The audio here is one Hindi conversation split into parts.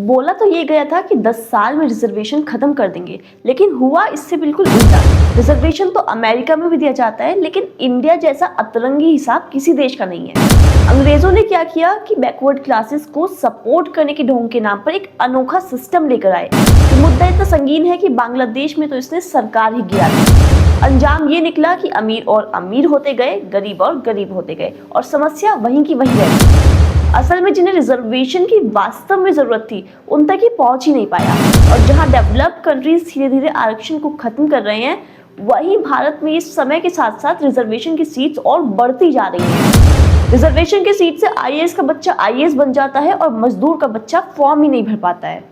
बोला तो ये गया था कि 10 साल में रिजर्वेशन खत्म कर देंगे, लेकिन हुआ इससे बिल्कुल उल्टा। रिजर्वेशन तो अमेरिका में भी दिया जाता है, लेकिन इंडिया जैसा अतरंगी हिसाब किसी देश का नहीं है। अंग्रेजों ने क्या किया कि बैकवर्ड क्लासेस को सपोर्ट करने के ढोंग के नाम पर एक अनोखा सिस्टम लेकर आए। मुद्दा इतना संगीन है कि बांग्लादेश में तो इसने सरकार ही गिरा दी। अंजाम ये निकला कि अमीर और अमीर होते गए, गरीब और गरीब होते गए, और समस्या वहीं की वहीं रही। असल में जिन्हें रिजर्वेशन की वास्तव में जरूरत थी, उन तक ही पहुंच ही नहीं पाया। और जहां डेवलप्ड कंट्रीज धीरे धीरे आरक्षण को खत्म कर रहे हैं, वहीं भारत में इस समय के साथ साथ रिजर्वेशन की सीट्स और बढ़ती जा रही हैं। रिजर्वेशन की सीट से आईएएस का बच्चा आईएएस बन जाता है और मजदूर का बच्चा फॉर्म ही नहीं भर पाता है।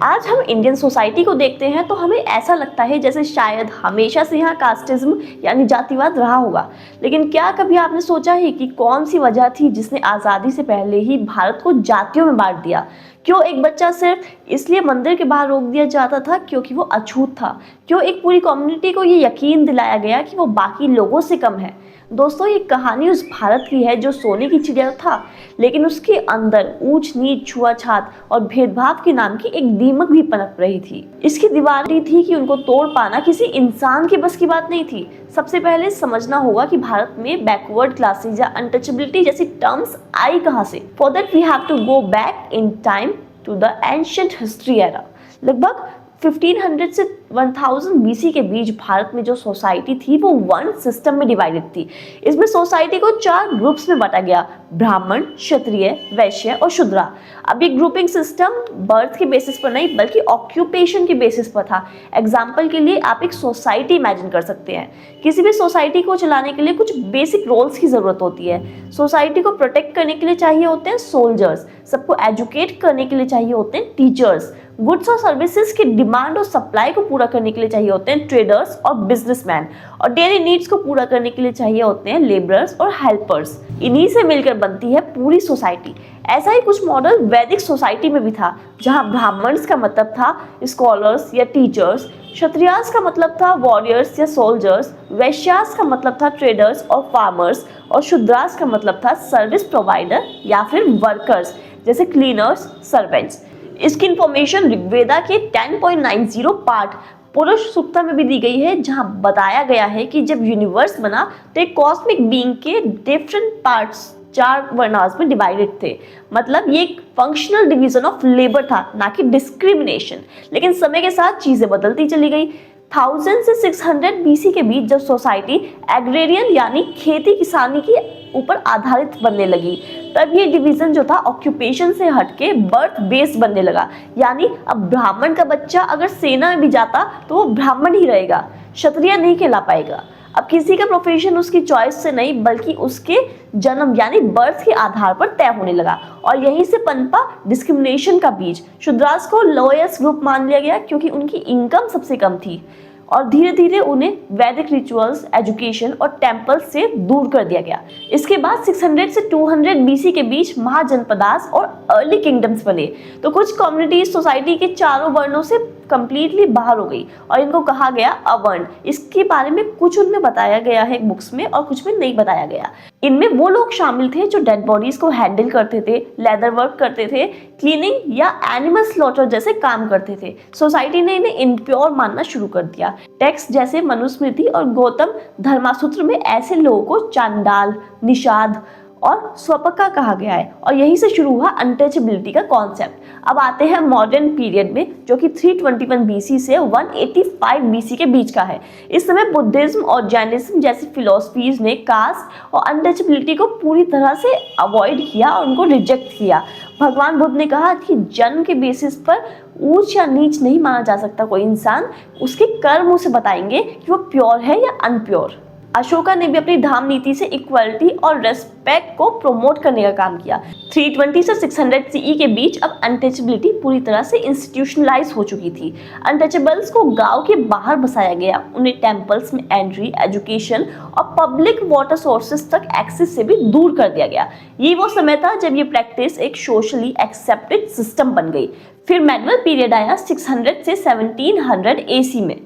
आज हम इंडियन सोसाइटी को देखते हैं तो हमें ऐसा लगता है जैसे शायद हमेशा से यहाँ कास्टिज्म यानी जातिवाद रहा होगा। लेकिन क्या कभी आपने सोचा है कि कौन सी वजह थी जिसने आज़ादी से पहले ही भारत को जातियों में बांट दिया? क्यों एक बच्चा सिर्फ इसलिए मंदिर के बाहर रोक दिया जाता था क्योंकि वो अछूत था? क्यों एक पूरी कम्युनिटी को ये यकीन दिलाया गया कि वो बाकी लोगों से कम है? दोस्तों, ये कहानी उस भारत की है जो सोने की चिड़िया था, लेकिन उसके अंदर ऊंच नीच, छुआछात और भेदभाव के नाम की एक दीमक भी पनप रही थी। इसकी दीवार थी कि उनको तोड़ पाना किसी इंसान की बस की बात नहीं थी। सबसे पहले समझना होगा कि भारत में बैकवर्ड क्लासेस या अनटचेबिलिटी जैसी टर्म्स आई कहां से। For that we have to go back in time to the ancient history era. लगभग 1500 से 1000 बीसी के बीच भारत में जो सोसाइटी थी वो वर्ण सिस्टम में डिवाइडेड थी। इसमें सोसाइटी को 4 ग्रुप्स में बांटा गया: ब्राह्मण, क्षत्रिय, वैश्य और शूद्रा। अब ये ग्रुपिंग सिस्टम बर्थ के बेसिस पर नहीं बल्कि ऑक्यूपेशन के बेसिस पर था। एग्जाम्पल के लिए आप एक सोसाइटी इमेजिन कर सकते हैं। किसी भी सोसाइटी को चलाने के लिए कुछ बेसिक रोल्स की जरूरत होती है। सोसाइटी को प्रोटेक्ट करने के लिए चाहिए होते हैं सोल्जर्स, सबको एजुकेट करने के लिए चाहिए होते हैं टीचर्स, गुड्स और सर्विसेज की डिमांड और सप्लाई को पूरा करने के लिए चाहिए होते हैं ट्रेडर्स और बिजनेसमैन, और डेली नीड्स को पूरा करने के लिए चाहिए होते हैं लेबरर्स और हेल्पर्स। इन्हीं से मिलकर बनती है पूरी सोसाइटी। ऐसा ही कुछ मॉडल वैदिक सोसाइटी में भी था, जहां ब्राह्मण्स का मतलब था स्कॉलर्स या टीचर्स, क्षत्रियास का मतलब था वॉरियर्स या सोल्जर्स, वैश्यास का मतलब था ट्रेडर्स और फार्मर्स, और शूद्रास का मतलब था सर्विस प्रोवाइडर या फिर वर्कर्स जैसे क्लीनर्स, सर्वेंट्स। इसकी इंफॉर्मेशन ऋग्वेदा के 10.90 पार्ट पुरुष सूक्ता में भी दी गई है, जहां बताया गया है कि जब यूनिवर्स बना तो एक कॉस्मिक बीइंग के डिफरेंट पार्ट्स 4 वर्णास में डिवाइडेड थे। मतलब ये एक फंक्शनल डिवीजन ऑफ लेबर था, ना कि डिस्क्रिमिनेशन। लेकिन समय के साथ चीजें बदलती चली गई। 1000 से 600 बीसी के बीच जब सोसाइटी एग्रेरियन यानी खेती किसानी के ऊपर आधारित बनने लगी, तब ये डिवीजन जो था ऑक्यूपेशन से हटके बर्थ बेस बनने लगा। यानी अब ब्राह्मण का बच्चा अगर सेना में भी जाता तो वो ब्राह्मण ही रहेगा, क्षत्रिय नहीं कहला पाएगा। अब किसी का प्रोफेशन उसकी चॉइस से नहीं बल्कि उसके जन्म यानी बर्थ के आधार पर तय होने लगा, और यहीं से पनपा डिस्क्रिमिनेशन का बीज। शूद्रास को लोएस्ट ग्रुप मान लिया गया क्योंकि उनकी इनकम सबसे कम थी, और धीरे धीरे उन्हें वैदिक रिचुअल्स, एजुकेशन और टेम्पल से दूर कर दिया गया। इसके बाद 600 से 200 बीसी के बीच महाजनपदास और अर्ली किंगडम्स बने। तो कुछ कम्युनिटीज सोसाइटी के चारों वर्णों से कंप्लीटली बाहर हो गई और इनको कहा गया अवर्ण। इसके बारे में कुछ उनमें बताया गया है बुक्स में और कुछ में नहीं बताया गया। इनमें वो लोग शामिल थे जो डेड बॉडीज को हैंडल करते थे, लेदर वर्क करते थे, क्लीनिंग या एनिमल स्लॉटर जैसे काम करते थे। सोसाइटी ने इन्हें इम्प्योर मानना शुरू कर दिया। टेक्स्ट जैसे मनुस्मृति और गौतम धर्मासूत्र में ऐसे लोगों को चांडाल, निषाद और स्वपका कहा गया है, और यहीं से शुरू हुआ अनटचेबिलिटी का कॉन्सेप्ट। अब आते हैं मॉडर्न पीरियड में, जो कि 321 बीसी से 185 बीसी के बीच का है। इस समय बुद्धिज्म और जैनिज्म जैसी फिलोसफीज ने कास्ट और अनटचेबिलिटी को पूरी तरह से अवॉइड किया और उनको रिजेक्ट किया। भगवान बुद्ध ने कहा कि जन्म के बेसिस पर ऊंच या नीच नहीं माना जा सकता कोई इंसान, उसके कर्म उसे बताएंगे कि वो प्योर है या अनप्योर। अशोका ने भी अपनी धाम नीति से इक्वलिटी और रेस्पेक्ट को प्रमोट करने का काम किया। 320 से 600 सीई के बीच अब अनटचेबिलिटी पूरी तरह से इंस्टीट्यूशनलाइज हो चुकी थी। अनटचेबल्स को गांव के बाहर बसाया गया, उन्हें टेम्पल्स में एंट्री, एजुकेशन और पब्लिक वाटर सोर्सेज तक एक्सेस से भी दूर कर दिया गया। ये वो समय था जब ये प्रैक्टिस एक सोशली एक्सेप्टेड सिस्टम बन गई। फिर मेडिवल पीरियड आया 600 से 1700 एसी में।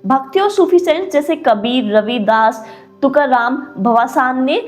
भक्ति और सूफी सेंट्स जैसे कबीर, रविदास, तुकाराम, भवासान ने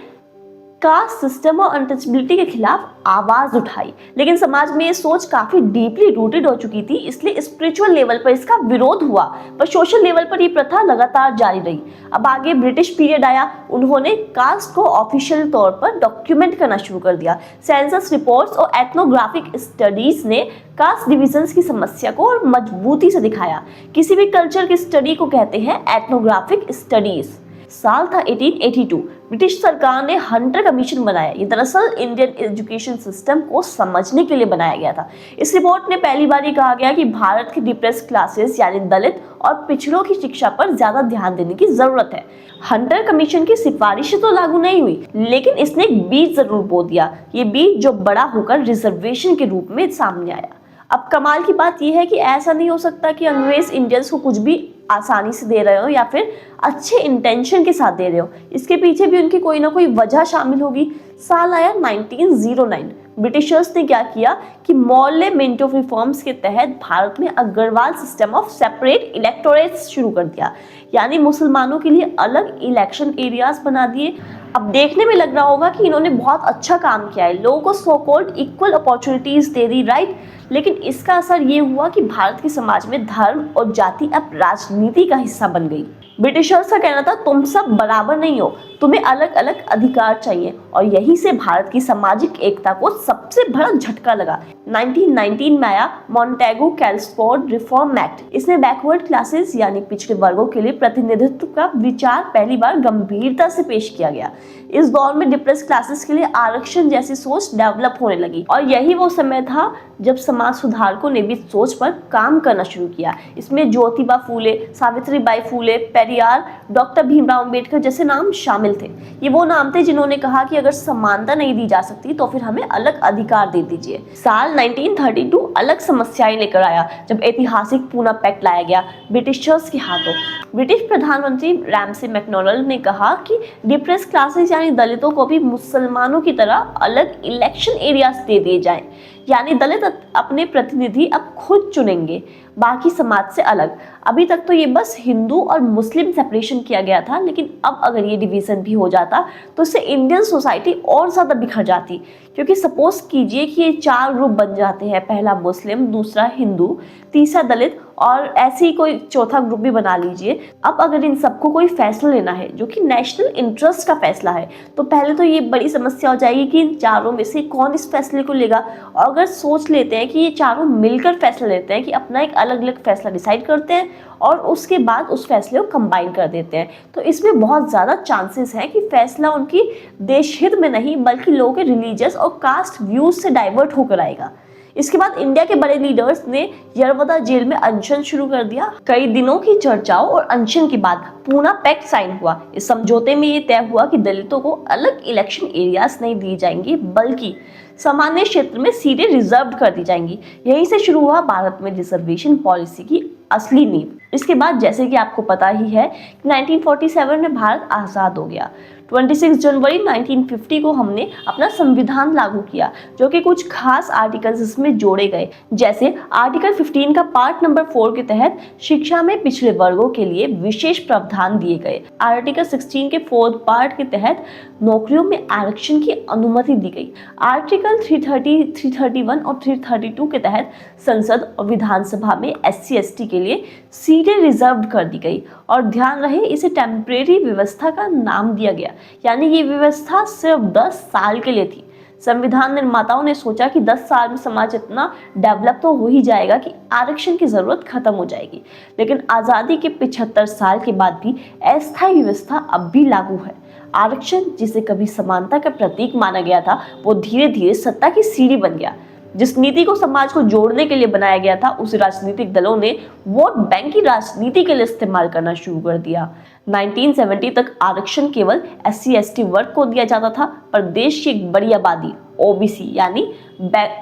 कास्ट सिस्टम और अनटचेबिलिटी के खिलाफ आवाज उठाई, लेकिन समाज में ये सोच काफी डीपली रूटेड हो चुकी थी, इसलिए स्पिरिचुअल लेवल पर इसका विरोध हुआ, पर सोशल लेवल पर ये प्रथा लगातार जारी रही। अब आगे ब्रिटिश पीरियड आया, उन्होंने कास्ट को ऑफिशियल तौर पर डॉक्यूमेंट करना शुरू कर दिया। सेंसस रिपोर्ट्स और एथनोग्राफिक स्टडीज ने कास्ट डिविजन्स की समस्या को और मजबूती से दिखाया। किसी भी कल्चर की स्टडी को कहते हैं एथनोग्राफिक स्टडीज। साल था 1882। ब्रिटिश सरकार ने हंटर कमीशन बनाया। ये दरअसल इंडियन एजुकेशन सिस्टम को समझने के लिए बनाया गया था। इस रिपोर्ट ने पहली बार ये कहा गया कि भारत की डिप्रेस क्लासेस यानी दलित और पिछड़ों की शिक्षा पर ज्यादा ध्यान देने की जरूरत है। हंटर कमीशन की सिफारिशें तो लागू नहीं हुई, लेकिन इसने एक बीज जरूर बो दिया। ये बीज जो बड़ा होकर रिजर्वेशन के रूप में सामने आया। अब कमाल की बात यह है कि ऐसा नहीं हो सकता कि अंग्रेज इंडियंस को कुछ भी आसानी से दे रहे हो या फिर अच्छे इंटेंशन के साथ दे रहे हो। इसके पीछे भी उनकी कोई ना कोई वजह शामिल होगी। साल आया 1909। ब्रिटिशर्स ने क्या किया कि मॉर्ले मिंटो रिफॉर्म्स के तहत भारत में अग्रवाल सिस्टम ऑफ सेपरेट इलेक्टोरेट्स शुरू कर दिया, यानी मुसलमानों के लिए अलग इलेक्शन एरियाज बना दिए। अब देखने में लग रहा होगा कि इन्होंने बहुत अच्छा काम किया है, लोगों को सो कॉल्ड इक्वल अपॉर्चुनिटीज दे दी, राइट। लेकिन इसका असर ये हुआ कि भारत के समाज में धर्म और जाति अब राजनीति का हिस्सा बन गई। ब्रिटिशर्स का कहना था तुम सब बराबर नहीं हो, तुम्हें अलग अलग अधिकार चाहिए, और यहीं से भारत की सामाजिक एकता को सबसे बड़ा झटका लगा। 1919 में आया मॉन्टेगो कैल्सफोर्ड रिफॉर्म एक्ट। इसमें बैकवर्ड क्लासेस यानी पिछड़े वर्गों के लिए प्रतिनिधित्व का विचार पहली बार गंभीरता से पेश किया गया। इस दौर में डिप्रेस क्लासेस के लिए आरक्षण जैसी सोच डेवलप होने लगी, और यही वो समय था जब समाज सुधारकों ने भी सोच पर काम करना शुरू किया। इसमें ज्योतिबा फूले, सावित्रीबाई फूले, पेरियार, डॉक्टर भीमराव अंबेडकर जैसे नाम शामिल थे। ये वो नाम थे जिन्होंने कहा कि अगर समानता नहीं दी जा सकती तो फिर हमें अलग अधिकार दे दीजिए। साल 1932 अलग समस्याएं लेकर आया जब ऐतिहासिक पूना पैक्ट लाया गया ब्रिटिशर्स के हाथों। ब्रिटिश प्रधानमंत्री रैमसे मैकडॉनल्ड ने कहा कि डिप्रेस क्लासेस यानी दलितों को भी मुसलमानों की तरह अलग इलेक्शन एरियाज दे दिए जाएं, यानी दलित अपने प्रतिनिधि अब खुद चुनेंगे, बाकी समाज से अलग। अभी तक तो ये बस हिंदू और मुस्लिम सेपरेशन किया गया था, लेकिन अब अगर ये डिवीजन भी हो जाता तो इससे इंडियन सोसाइटी और ज्यादा बिखर जाती। क्योंकि सपोज कीजिए कि ये 4 ग्रुप बन जाते हैं, पहला मुस्लिम, दूसरा हिंदू, तीसरा दलित, और ऐसे ही कोई चौथा ग्रुप भी बना लीजिए। अब अगर इन सबको कोई फैसला लेना है जो कि नेशनल इंटरेस्ट का फैसला है, तो पहले तो ये बड़ी समस्या हो जाएगी कि इन चारों में से कौन इस फैसले को लेगा। और अगर सोच लेते हैं कि ये चारों मिलकर फैसला लेते हैं कि अपना एक अलग अलग फैसला डिसाइड करते हैं और उसके बाद उस फैसले को कंबाइन कर देते हैं, तो इसमें बहुत ज़्यादा चांसेस हैं कि फैसला उनकी देश हित में नहीं बल्कि लोगों के रिलीजियस और कास्ट व्यूज से डाइवर्ट होकर आएगा। इसके बाद इंडिया के बड़े लीडर्स ने यरवदा जेल में अनशन शुरू कर दिया। कई दिनों की चर्चाओं और अनशन के बाद पूना पैक्ट साइन हुआ। इस समझौते में ये तय हुआ कि दलितों को अलग इलेक्शन एरियाज नहीं दिए जाएंगे बल्कि सामान्य क्षेत्र में सीटें रिजर्व कर दी जाएंगी। यहीं से शुरू हुआ भारत में रिजर्वेशन पॉलिसी की असली नींव। इसके बाद जैसे कि आपको पता ही है 1947 में भारत आज़ाद हो गया। 26 जनवरी 1950 को हमने अपना संविधान लागू किया, जो कि कुछ खास आर्टिकल्स इसमें जोड़े गए। जैसे आर्टिकल 15 का पार्ट नंबर 4 के तहत शिक्षा में पिछड़े वर्गों के लिए विशेष प्रावधान दिए गए। आर्टिकल 16 के 4th पार्ट के तहत नौकरियों में आरक्षण की अनुमति दी गई। आर्टिकल 330, 331 और 332 के तहत संसद और विधानसभा में SC ST के लिए सीटें रिजर्व कर दी गई। और ध्यान रहे, इसे टेम्परेरी व्यवस्था का नाम दिया गया, यानी ये व्यवस्था सिर्फ 10 साल के लिए थी। संविधान निर्माताओं ने सोचा कि 10 साल में समाज इतना डेवलप तो हो ही जाएगा कि आरक्षण की जरूरत खत्म हो जाएगी। लेकिन आज़ादी के 75 साल के बाद भी अस्थायी व्यवस्था अब भी लागू है। आरक्षण, जिसे कभी समानता का प्रतीक माना गया था, वो धीरे धीरे सत्ता की सीढ़ी बन गया। जिस नीति को समाज को जोड़ने के लिए बनाया गया था, उसे राजनीतिक दलों ने वोट बैंक की राजनीति के लिए इस्तेमाल करना शुरू कर दिया। 1970 तक आरक्षण केवल SC ST वर्ग को दिया जाता था, पर देश की एक बड़ी आबादी OBC यानी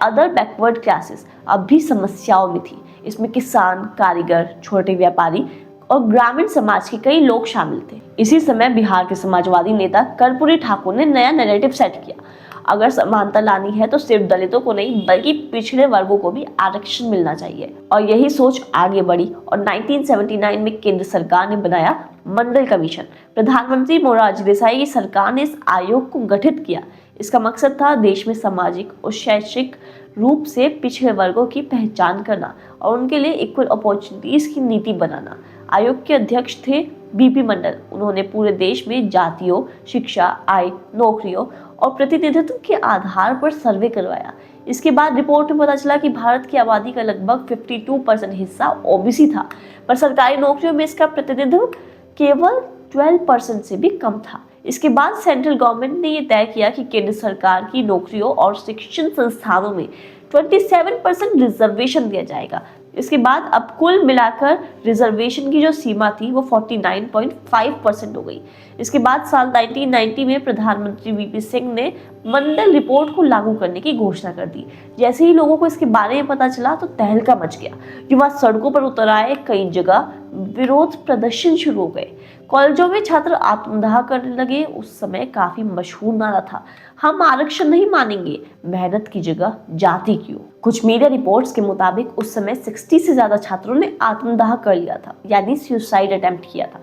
अदर बैकवर्ड क्लासेस अब भी समस्याओं में थी। इसमें किसान, कारीगर, छोटे व्यापारी और ग्रामीण समाज के कई लोग शामिल थे। इसी समय बिहार के समाजवादी नेता कर्पूरी ठाकुर ने नया नैरेटिव सेट किया। अगर समानता लानी है तो सिर्फ दलितों को नहीं बल्कि पिछड़े वर्गों को भी आरक्षण मिलना चाहिए। और यही सोच आगे बढ़ी और 1979 में केंद्र सरकार ने बनाया मंडल कमीशन। प्रधानमंत्री मोरारजी देसाई की सरकार ने इस आयोग को गठित किया। इसका मकसद था देश में सामाजिक और शैक्षिक रूप से पिछड़े वर्गों की पहचान करना और उनके लिए इक्वल अपॉर्चुनिटीज की नीति बनाना। आयोग के अध्यक्ष थे बीपी मंडल। उन्होंने पूरे देश में जातियों, शिक्षा, आय, नौकरियों और प्रतिनिधित्व के आधार पर सर्वे करवाया। इसके बाद रिपोर्ट में पता चला कि भारत की आबादी का लगभग 52% हिस्सा ओबीसी था, पर सरकारी नौकरियों में इसका प्रतिनिधित्व केवल 12% से भी कम था। इसके बाद सेंट्रल गवर्नमेंट ने यह तय किया कि केंद्र सरकार की नौकरियों और शिक्षण संस्थानों में 27% रिजर्वेशन दिया जाएगा। इसके बाद अब कुल मिलाकर रिजर्वेशन की जो सीमा थी वो 49.5% हो गई। इसके बाद साल 1990 में प्रधानमंत्री वीपी सिंह ने मंडल रिपोर्ट को लागू करने की घोषणा कर दी। जैसे ही लोगों को इसके बारे में पता चला तो तहलका मच गया। युवा सड़कों पर उतर आए, कई जगह विरोध प्रदर्शन शुरू हो गए, कॉलेजों में छात्र आत्मदाह करने लगे। उस समय काफी मशहूर नारा था, हम आरक्षण नहीं मानेंगे, मेहनत की जगह जाति क्यों। कुछ मीडिया रिपोर्ट्स के मुताबिक उस समय 60 से ज्यादा छात्रों ने आत्मदाह कर लिया था, यानी सुसाइड अटेम्प्ट किया था।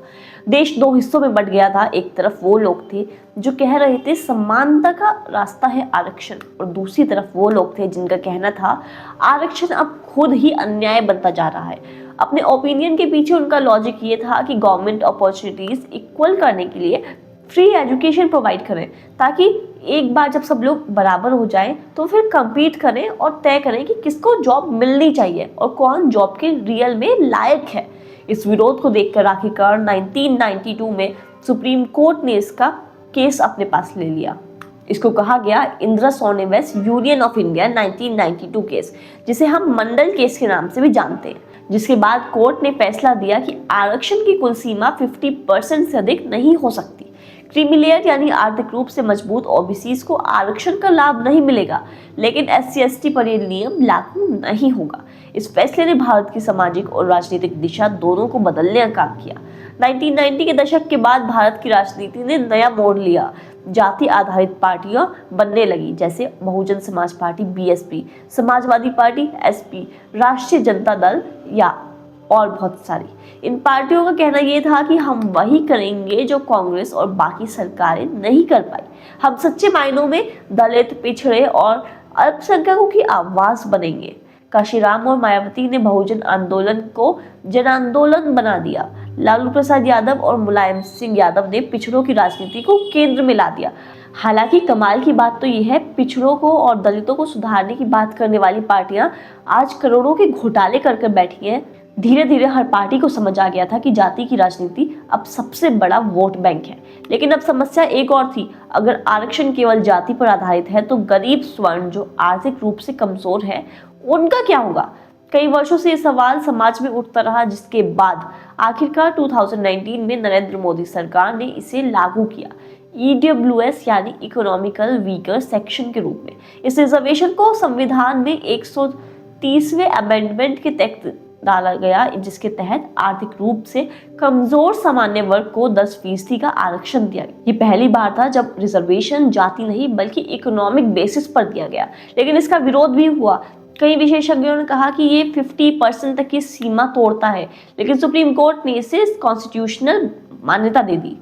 देश दो हिस्सों में बंट गया था। एक तरफ वो लोग थे जो कह रहे थे समानता का रास्ता है आरक्षण, और दूसरी तरफ वो लोग थे जिनका कहना था आरक्षण अब खुद ही अन्याय बनता जा रहा है। अपने ओपिनियन के पीछे उनका लॉजिक ये था कि गवर्नमेंट अपॉर्चुनिटीज इक्वल करने के लिए फ्री एजुकेशन प्रोवाइड करें, ताकि एक बार जब सब लोग बराबर हो जाएं तो फिर compete करें और तय करें कि किसको जॉब मिलनी चाहिए और कौन जॉब के रियल में लायक है। इस विरोध को देखकर आखिरकार 1992 में सुप्रीम कोर्ट ने इसका केस अपने पास ले लिया। इसको कहा गया Indira Sawhney vs union of India 1992 केस, जिसे हम मंडल केस के नाम से भी जानते हैं। जिसके बाद कोर्ट ने फैसला दिया कि आरक्षण की कुल सीमा 50% से अधिक नहीं हो सकती। क्रीमीलेयर यानी आर्थिक रूप से मजबूत ओबीसीज को आरक्षण का लाभ नहीं मिलेगा, लेकिन SC/ST पर यह नियम लागू नहीं होगा। इस फैसले ने भारत की सामाजिक और राजनीतिक दिशा दोनों को बदलने का काम किया। 1990 के दशक के बाद भारत की राजनीति ने नया मोड़ लिया। जाति आधारित पार्टियां बनने लगी, जैसे Bahujan Samaj party BSP, Samajwadi party SP, राष्ट्रीय जनता दल या और बहुत सारी। इन पार्टियों का कहना यह था कि हम वही करेंगे जो कांग्रेस और बाकी सरकारें नहीं कर पाई। हम सच्चे मायनों में दलित, पिछड़े और अल्पसंख्यकों की आवाज बनेंगे। काशीराम और मायावती ने बहुजन आंदोलन को जन आंदोलन बना दिया। लालू प्रसाद यादव और मुलायम सिंह यादव ने पिछड़ों की राजनीति को केंद्र में ला दिया। हालांकि कमाल की बात तो यह है, पिछड़ों को और दलितों को सुधारने की बात करने वाली पार्टियां आज करोड़ों के घोटाले कर बैठी हैं। धीरे धीरे हर पार्टी को समझ आ गया था कि जाति की राजनीति अब सबसे बड़ा वोट बैंक है। लेकिन अब समस्या एक और थी, अगर आरक्षण केवल जाति पर आधारित है तो गरीब स्वर्ण जो आर्थिक रूप से कमजोर है उनका क्या होगा। कई वर्षों से ये सवाल समाज में उठता रहा, जिसके बाद आखिरकार 2019 में नरेंद्र मोदी सरकार ने इसे लागू किया, EWS यानी इकोनॉमिकल वीकर सेक्शन के रूप में। इस रिजर्वेशन को संविधान में 130वें अमेंडमेंट के तहत डाला गया, जिसके तहत आर्थिक रूप से कमजोर सामान्य वर्ग को 10% का आरक्षण दिया गया। ये पहली बार था जब रिजर्वेशन जाति नहीं बल्कि इकोनॉमिक बेसिस पर दिया गया, लेकिन इसका विरोध भी हुआ। कई विशेषज्ञों ने कहा कि ये 50% तक की सीमा तोड़ता है, लेकिन सुप्रीम कोर्ट ने इसे कॉन्स्टिट्यूशनल मान्यता दे दी।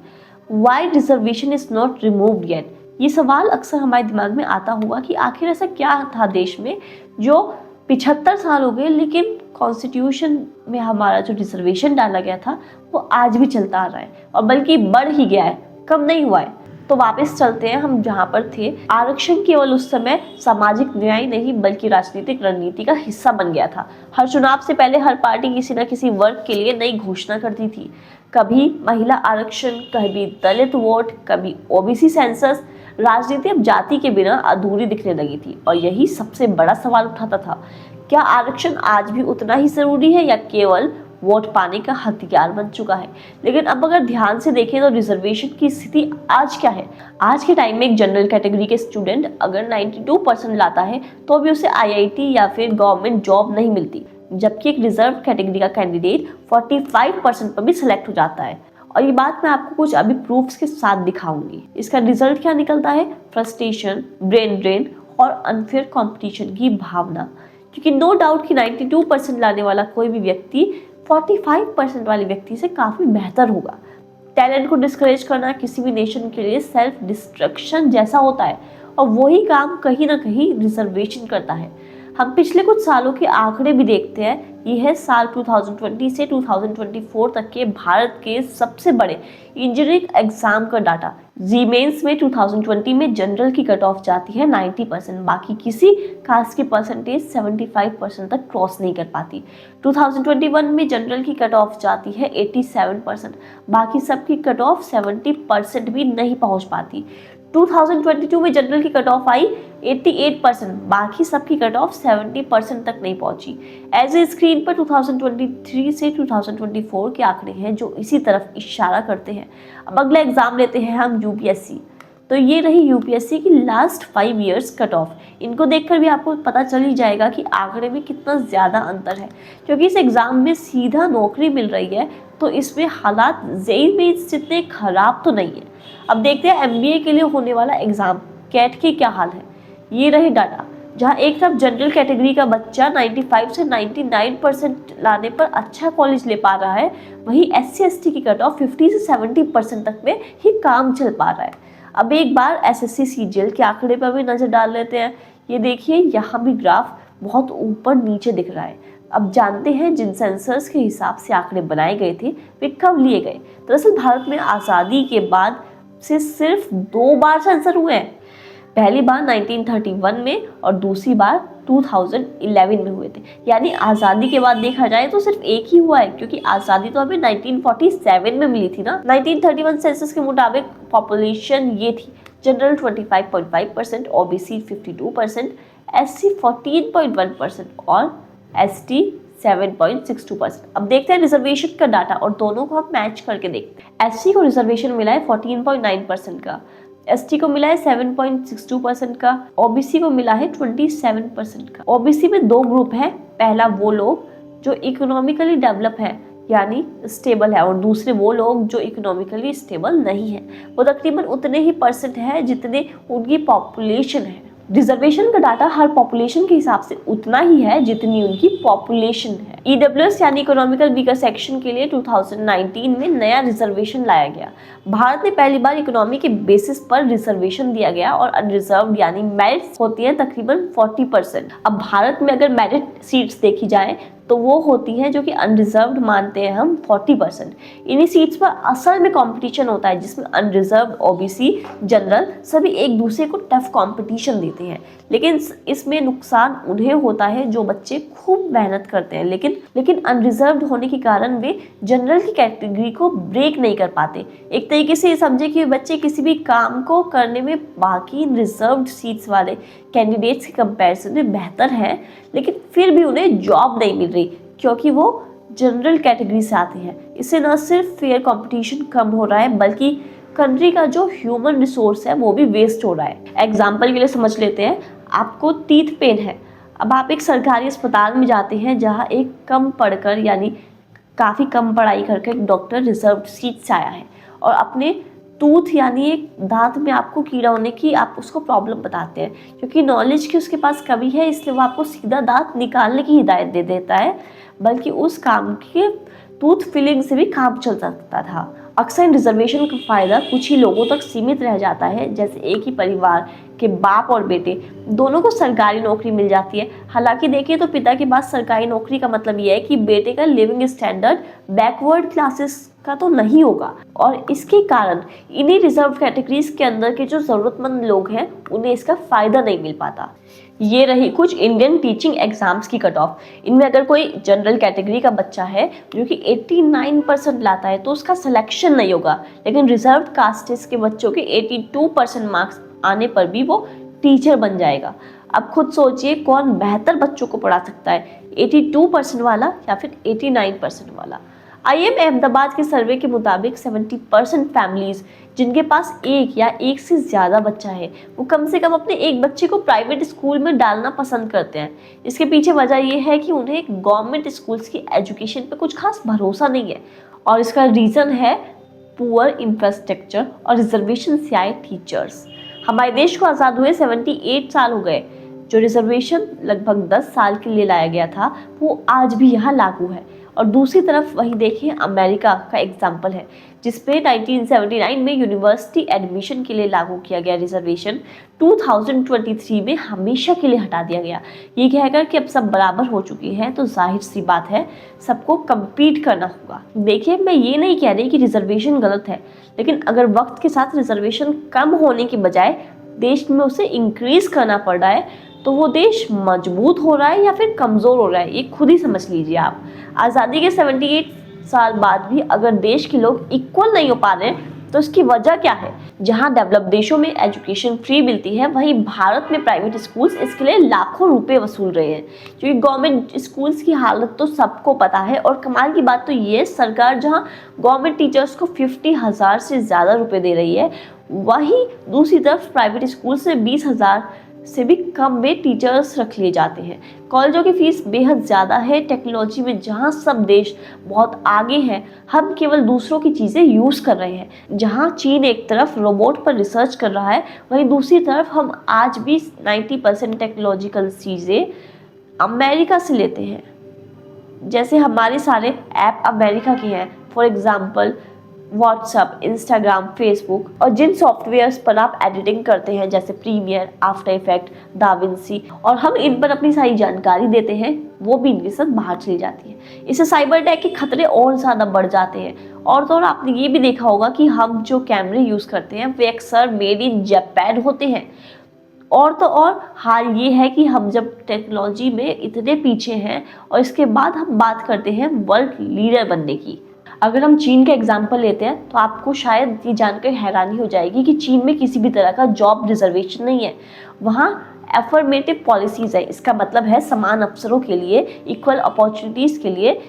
Why reservation is not removed yet? ये सवाल अक्सर हमारे दिमाग में आता हुआ कि आखिर ऐसा क्या था देश में जो 75 साल हो गए लेकिन कॉन्स्टिट्यूशन में हमारा जो रिजर्वेशन डाला गया था वो आज भी चलता आ रहा है, और बल्कि बढ़ ही गया है, कम नहीं हुआ है। तो वापस चलते हैं हम जहाँ पर थे। आरक्षण केवल उस समय सामाजिक न्याय नहीं बल्कि राजनीतिक रणनीति का हिस्सा बन गया था। हर चुनाव से पहले हर पार्टी किसी न किसी वर्ग के लिए नई घोषणा करती थी। कभी महिला आरक्षण, कभी दलित वोट, कभी ओबीसी सेंसस। राजनीति अब जाति के बिना अधूरी दिखने लगी थी, और यही सबसे बड़ा सवाल उठाता था, क्या आरक्षण आज भी उतना ही जरूरी है या केवल वोट पाने का हथियार बन चुका है। लेकिन अब अगर ध्यान से देखें तो रिजर्वेशन की स्थिति आज क्या है। आज के टाइम में एक जनरल कैटेगरी के स्टूडेंट अगर 92% लाता है तो भी उसे IIT या फिर गवर्नमेंट जॉब नहीं मिलती, जबकि एक रिजर्व कैटेगरी का कैंडिडेट 45% पर भी सिलेक्ट हो जाता है। और ये बात मैं आपको कुछ अभी प्रूफ्स के साथ दिखाऊंगी। इसका रिजल्ट क्या निकलता है? फ्रस्ट्रेशन, ब्रेन ड्रेन और अनफेयर कंपटीशन की भावना। क्योंकि नो डाउट कि 92% लाने वाला कोई भी व्यक्ति 45% वाले व्यक्ति से काफी बेहतर होगा। टैलेंट को डिस्करेज करना किसी भी नेशन के लिए सेल्फ डिस्ट्रक्शन जैसा होता है, और वही काम कहीं ना कहीं रिजर्वेशन करता है। हम पिछले कुछ सालों के आंकड़े भी देखते हैं। ये है साल 2020 से 2024 तक के भारत के सबसे बड़े इंजीनियरिंग एग्जाम का डाटा। जी मेंस में 2020 में जनरल की कट ऑफ जाती है 90%, बाकी किसी कास्ट की परसेंटेज 75% तक क्रॉस नहीं कर पाती। 2021 में जनरल की कट ऑफ जाती है 87%, बाकी सबकी कट ऑफ 70% भी नहीं पहुंच पाती। 2022 में जनरल की कट ऑफ आई 88%, बाकी सबकी कट ऑफ 70% तक नहीं पहुंची। एज ए स्क्रीन पर 2023 से 2024 के आंकड़े हैं जो इसी तरफ इशारा करते हैं। अब अगला एग्जाम लेते हैं हम यूपीएससी। तो ये रही यूपीएससी की लास्ट 5 इयर्स कट ऑफ। इनको देखकर भी आपको पता चल ही जाएगा कि आंकड़े में कितना ज़्यादा अंतर है, क्योंकि इस एग्ज़ाम में सीधा नौकरी मिल रही है, तो इसमें हालात जेई मेंस जितने खराब तो नहीं है। अब देखते हैं एमबीए के लिए होने वाला एग्ज़ाम कैट के क्या हाल है। ये रहे डाटा, जहाँ एक तरफ जनरल कैटेगरी का बच्चा 95 से 99% लाने पर अच्छा कॉलेज ले पा रहा है, वहीं एससी एसटी की कट ऑफ 50 से 70% तक में ही काम चल पा रहा है। अब एक बार एसएससी सीजीएल के आंकड़े पर भी नज़र डाल लेते हैं। ये देखिए, यहाँ भी ग्राफ बहुत ऊपर नीचे दिख रहा है। अब जानते हैं जिन सेंसर्स के हिसाब से आंकड़े बनाए गए थे वे कब लिए गए। दरअसल भारत में आज़ादी के बाद से सिर्फ 2 बार सेंसर हुए हैं। पहली बार 1931 में और दूसरी बार 2011 में हुए थे। यानी आज़ादी के बाद देखा जाए तो सिर्फ एक ही हुआ है, क्योंकि आज़ादी तो हमें 1947 में मिली थी ना। 1931 सेंसस के मुताबिक पॉपुलेशन ये थी: जनरल 25.5%, ओबीसी 52%, एससी 14.1% और एसटी 7.62%। अब देखते हैं रिजर्वेशन का डाटा और दोनों को हम मैच करके देखते हैं। एससी को रिजर्वेशन मिला है 14.9% का, एसटी को मिला है 7.62% का, ओबीसी को मिला है 27% का। ओबीसी में 2 ग्रुप हैं, पहला वो लोग जो इकोनॉमिकली डेवलप है यानी स्टेबल है, और दूसरे वो लोग जो इकोनॉमिकली स्टेबल नहीं है। वो तकरीबन उतने ही परसेंट है जितने उनकी पॉपुलेशन है। रिजर्वेशन का डाटा हर पॉपुलेशन के हिसाब से उतना ही है जितनी उनकी पॉपुलेशन है। ईडब्ल्यूएस यानी इकोनॉमिकल वीकर सेक्शन के लिए 2019 में नया रिजर्वेशन लाया गया। भारत में पहली बार इकोनॉमी के बेसिस पर रिजर्वेशन दिया गया, और अनरिजर्व्ड यानी मेरिट होती है तकरीबन 40%। अब भारत में अगर मेरिट सीट्स देखी जाए तो वो होती हैं जो कि अनरिजर्व्ड मानते हैं हम 40%। इन्हीं सीट्स पर असल में कंपटीशन होता है, जिसमें अनरिजर्व्ड, ओबीसी, जनरल सभी एक दूसरे को टफ कंपटीशन देते हैं। लेकिन इसमें नुकसान उन्हें होता है जो बच्चे खूब मेहनत करते हैं, लेकिन अनरिजर्व्ड होने के कारण वे जनरल की कैटेगरी को ब्रेक नहीं कर पाते। एक तरीके से ये समझे कि बच्चे किसी भी काम को करने में बाकी रिजर्व्ड सीट्स वाले कैंडिडेट्स के कंपैरिजन में बेहतर है, लेकिन फिर भी उन्हें जॉब नहीं मिल रही क्योंकि वो जनरल कैटेगरी से आते हैं। इससे न सिर्फ फेयर कंपटीशन कम हो रहा है, बल्कि कंट्री का जो ह्यूमन रिसोर्स है वो भी वेस्ट हो रहा है। एग्जाम्पल के लिए समझ लेते हैं, आपको टीथ पेन है। अब आप एक सरकारी अस्पताल में जाते हैं जहाँ एक कम पढ़कर यानी काफ़ी कम पढ़ाई करके एक डॉक्टर रिजर्व सीट से आया है, और अपने टूथ यानी एक दांत में आपको कीड़ा होने की आप उसको प्रॉब्लम बताते हैं। क्योंकि नॉलेज की उसके पास कमी है, इसलिए वो आपको सीधा दांत निकालने की हिदायत दे देता है, बल्कि उस काम के टूथ फिलिंग से भी काम चल सकता था। अक्सर रिजर्वेशन का फ़ायदा कुछ ही लोगों तक सीमित रह जाता है, जैसे एक ही परिवार के बाप और बेटे दोनों को सरकारी नौकरी मिल जाती है। हालांकि देखिए तो पिता के पास सरकारी नौकरी का मतलब यह है कि बेटे का लिविंग स्टैंडर्ड बैकवर्ड क्लासेस का तो नहीं होगा, और इसके कारण इन्हीं रिजर्व कैटेगरीज के अंदर के जो ज़रूरतमंद लोग हैं उन्हें इसका फ़ायदा नहीं मिल पाता। ये रही कुछ इंडियन टीचिंग एग्जाम्स की कट ऑफ। इनमें अगर कोई जनरल कैटेगरी का बच्चा है जो कि 89% लाता है तो उसका सिलेक्शन नहीं होगा, लेकिन रिजर्व कास्टेस के बच्चों के 82% मार्क्स आने पर भी वो टीचर बन जाएगा। अब खुद सोचिए कौन बेहतर बच्चों को पढ़ा सकता है, 82% वाला या फिर 89% वाला। IIM अहमदाबाद के सर्वे के मुताबिक 70% फैमिलीज जिनके पास एक या एक से ज़्यादा बच्चा है वो कम से कम अपने एक बच्चे को प्राइवेट स्कूल में डालना पसंद करते हैं। इसके पीछे वजह यह है कि उन्हें गवर्नमेंट स्कूल्स की एजुकेशन पे कुछ खास भरोसा नहीं है, और इसका रीज़न है पुअर इंफ्रास्ट्रक्चर और रिजर्वेशन से आए टीचर्स। हमारे देश को आज़ाद हुए 78 साल हो गए। जो रिजर्वेशन लगभग 10 साल के लिए लाया गया था वो आज भी यहाँ लागू है, और दूसरी तरफ वही देखिए अमेरिका का एग्जाम्पल है, जिसपे 1979 में यूनिवर्सिटी एडमिशन के लिए लागू किया गया रिजर्वेशन 2023 में हमेशा के लिए हटा दिया गया, ये कहकर कि अब सब बराबर हो चुकी है। तो जाहिर सी बात है सबको कम्पीट करना होगा। देखिए, मैं ये नहीं कह रही कि रिजर्वेशन गलत है, लेकिन अगर वक्त के साथ रिजर्वेशन कम होने के बजाय देश में उसे इंक्रीज करना पड़ रहा है, तो वो देश मजबूत हो रहा है या फिर कमज़ोर हो रहा है, ये खुद ही समझ लीजिए आप। आज़ादी के 78 साल बाद भी अगर देश के लोग इक्वल नहीं हो पा रहे हैं, तो इसकी वजह क्या है? जहां डेवलप देशों में एजुकेशन फ्री मिलती है, वहीं भारत में प्राइवेट स्कूल्स इसके लिए लाखों रुपए वसूल रहे हैं, क्योंकि गवर्नमेंट स्कूल्स की हालत तो सबको पता है। और कमाल की बात तो ये है, सरकार जहां गवर्नमेंट टीचर्स को 50,000 से ज़्यादा रुपए दे रही है, वहीं दूसरी तरफ प्राइवेट स्कूल से 20,000 से भी कम में टीचर्स रख लिए जाते हैं। कॉलेजों की फीस बेहद ज़्यादा है। टेक्नोलॉजी में जहां सब देश बहुत आगे हैं, हम केवल दूसरों की चीज़ें यूज़ कर रहे हैं। जहां चीन एक तरफ रोबोट पर रिसर्च कर रहा है, वहीं दूसरी तरफ हम आज भी 90% टेक्नोलॉजिकल चीज़ें अमेरिका से लेते हैं। जैसे हमारे सारे ऐप अमेरिका के हैं, for example WhatsApp, Instagram, Facebook, और जिन सॉफ्टवेयर्स पर आप एडिटिंग करते हैं जैसे प्रीमियर, आफ्टर इफेक्ट, दाविंसी, और हम इन पर अपनी सारी जानकारी देते हैं, वो भी इनके साथ बाहर चली जाती है। इससे साइबर अटैक के खतरे और ज़्यादा बढ़ जाते हैं। और तो और आपने ये भी देखा होगा कि हम जो कैमरे यूज़ करते हैं वे अक्सर मेड इन जापान होते हैं। और तो और हाल ये है कि हम जब टेक्नोलॉजी में इतने पीछे हैं और इसके बाद हम बात करते हैं वर्ल्ड लीडर बनने की। अगर हम चीन का एग्जाम्पल लेते हैं तो आपको शायद ये जानकर हैरानी हो जाएगी कि चीन में किसी भी तरह का जॉब रिजर्वेशन नहीं है। वहाँ एफर्मेटिव पॉलिसीज़ है। इसका मतलब है समान अवसरों के लिए, इक्वल अपॉर्चुनिटीज़ के लिए।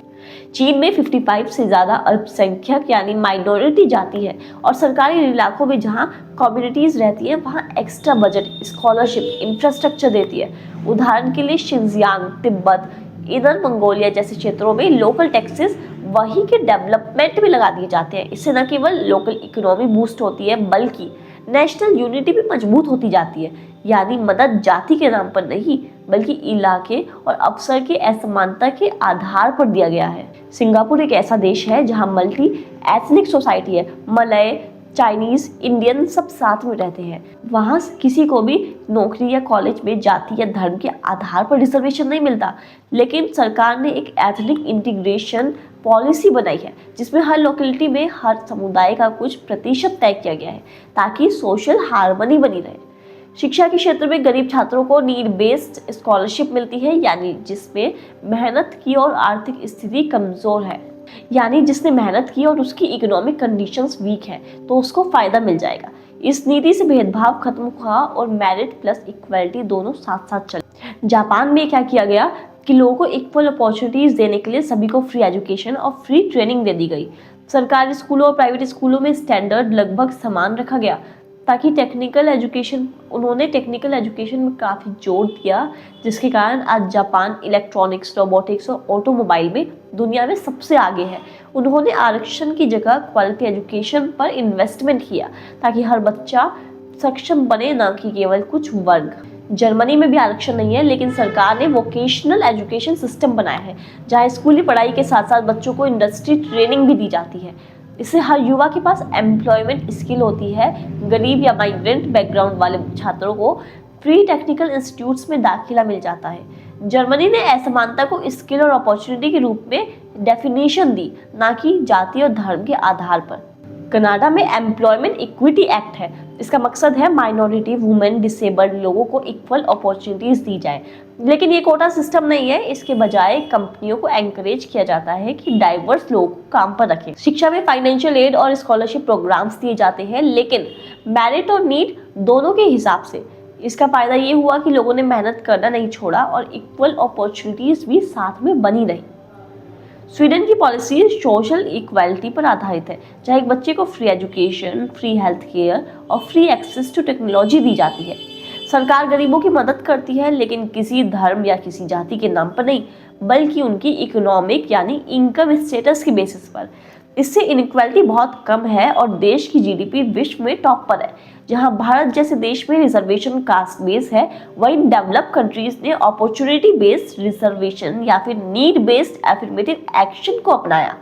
चीन में 55 से ज़्यादा अल्पसंख्यक यानी माइनॉरिटी जाति है, और सरकारी इलाकों में जहाँ कम्युनिटीज़ रहती हैं वहाँ एक्स्ट्रा बजट, स्कॉलरशिप, इंफ्रास्ट्रक्चर देती है। उदाहरण के लिए शिनजियांग, तिब्बत, इनर मंगोलिया जैसे क्षेत्रों में लोकल टैक्सेस वहीं के डेवलपमेंट में लगा दिए जाते हैं। इससे न केवल लोकल इकोनॉमी बूस्ट होती है, बल्कि नेशनल यूनिटी भी मजबूत होती जाती है। यानी मदद जाति के नाम पर नहीं, बल्कि इलाके और अवसर के असमानता के आधार पर दिया गया है। सिंगापुर एक ऐसा देश है जहां मल्टी एथनिक सोसाइटी है। मलय, चाइनीज, इंडियन सब साथ में रहते हैं। वहाँ किसी को भी नौकरी या कॉलेज में जाति या धर्म के आधार पर रिजर्वेशन नहीं मिलता, लेकिन सरकार ने एक एथनिक इंटीग्रेशन पॉलिसी बनाई है, जिसमें हर लोकेलिटी में हर समुदाय का कुछ प्रतिशत तय किया गया है, ताकि सोशल हार्मनी बनी रहे। शिक्षा के क्षेत्र में गरीब छात्रों को नीड बेस्ड स्कॉलरशिप मिलती है, यानी जिसमें मेहनत की और आर्थिक स्थिति कमजोर है, यानी जिसने मेहनत की और उसकी इकोनॉमिक कंडीशंस वीक है, तो उसको फायदा मिल जाएगा। इस नीति से भेदभाव खत्म हुआ और मेरिट प्लस इक्वलिटी दोनों साथ साथ चले। जापान में क्या किया गया कि लोगों को इक्वल अपॉर्चुनिटीज देने के लिए सभी को फ्री एजुकेशन और फ्री ट्रेनिंग दे दी गई। सरकारी स्कूलों और प्राइवेट स्कूलों में स्टैंडर्ड लगभग समान रखा गया, ताकि उन्होंने टेक्निकल एजुकेशन में काफ़ी जोर दिया, जिसके कारण आज जापान इलेक्ट्रॉनिक्स, रोबोटिक्स और ऑटोमोबाइल में दुनिया में सबसे आगे है। उन्होंने आरक्षण की जगह क्वालिटी एजुकेशन पर इन्वेस्टमेंट किया, ताकि हर बच्चा सक्षम बने, ना कि केवल कुछ वर्ग। जर्मनी में भी आरक्षण नहीं है, लेकिन सरकार ने वोकेशनल एजुकेशन सिस्टम बनाया है, जहाँ स्कूली पढ़ाई के साथ साथ बच्चों को इंडस्ट्री ट्रेनिंग भी दी जाती है। इससे हर युवा के पास एम्प्लॉयमेंट स्किल होती है। गरीब या माइग्रेंट बैकग्राउंड वाले छात्रों को फ्री टेक्निकल इंस्टीट्यूट्स में दाखिला मिल जाता है। जर्मनी ने असमानता को स्किल और अपॉर्चुनिटी के रूप में डेफिनेशन दी, ना कि जाति और धर्म के आधार पर। कनाडा में एम्प्लॉयमेंट इक्विटी एक्ट है। इसका मकसद है माइनॉरिटी, वुमेन, डिसेबल्ड लोगों को इक्वल अपॉर्चुनिटीज दी जाए, लेकिन ये कोटा सिस्टम नहीं है। इसके बजाय कंपनियों को एनकरेज किया जाता है कि डाइवर्स लोगों को काम पर रखें। शिक्षा में फाइनेंशियल एड और स्कॉलरशिप प्रोग्राम्स दिए जाते हैं, लेकिन मेरिट और नीड दोनों के हिसाब से। इसका फायदा ये हुआ कि लोगों ने मेहनत करना नहीं छोड़ा और इक्वल अपॉर्चुनिटीज भी साथ में बनी रही। स्वीडन की पॉलिसी सोशल इक्वालिटी पर आधारित है, जहाँ एक बच्चे को free education, free health care और फ्री एक्सेस टू टेक्नोलॉजी दी जाती है। सरकार गरीबों की मदद करती है, लेकिन किसी धर्म या किसी जाति के नाम पर नहीं, बल्कि उनकी इकोनॉमिक यानी इनकम स्टेटस के बेसिस पर। इससे इनइक्वालिटी बहुत कम है और देश की जीडीपी विश्व में टॉप पर है। जहां भारत जैसे देश में रिजर्वेशन कास्ट बेस है, वहीं डेवलप कंट्रीज ने अपॉर्चुनिटी बेस्ड रिजर्वेशन या फिर नीड बेस्ड एफर्मेटिव एक्शन को अपनाया।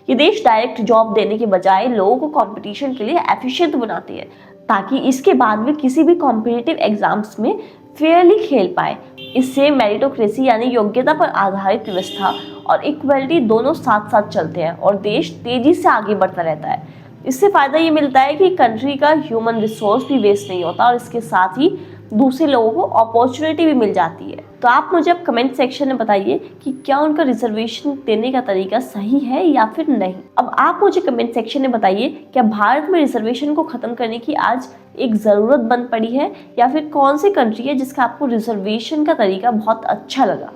ये देश डायरेक्ट जॉब देने के बजाय लोगों को कंपटीशन के लिए एफिशिएंट बनाती है, ताकि इसके बाद में किसी भी कॉम्पिटिटिव एग्जाम्स में फेयरली खेल पाए। इससे मेरिटोक्रेसी यानी योग्यता पर आधारित व्यवस्था और इक्वलिटी दोनों साथ साथ चलते हैं और देश तेजी से आगे बढ़ता रहता है। इससे फायदा ये मिलता है कि कंट्री का ह्यूमन रिसोर्स भी वेस्ट नहीं होता और इसके साथ ही दूसरे लोगों को अपॉर्चुनिटी भी मिल जाती है। तो आप मुझे अब कमेंट सेक्शन में बताइए कि क्या उनका रिजर्वेशन देने का तरीका सही है या फिर नहीं। अब आप मुझे कमेंट सेक्शन में बताइए, क्या भारत में रिजर्वेशन को खत्म करने की आज एक ज़रूरत बन पड़ी है, या फिर कौन सी कंट्री है जिसका आपको रिजर्वेशन का तरीका बहुत अच्छा लगा।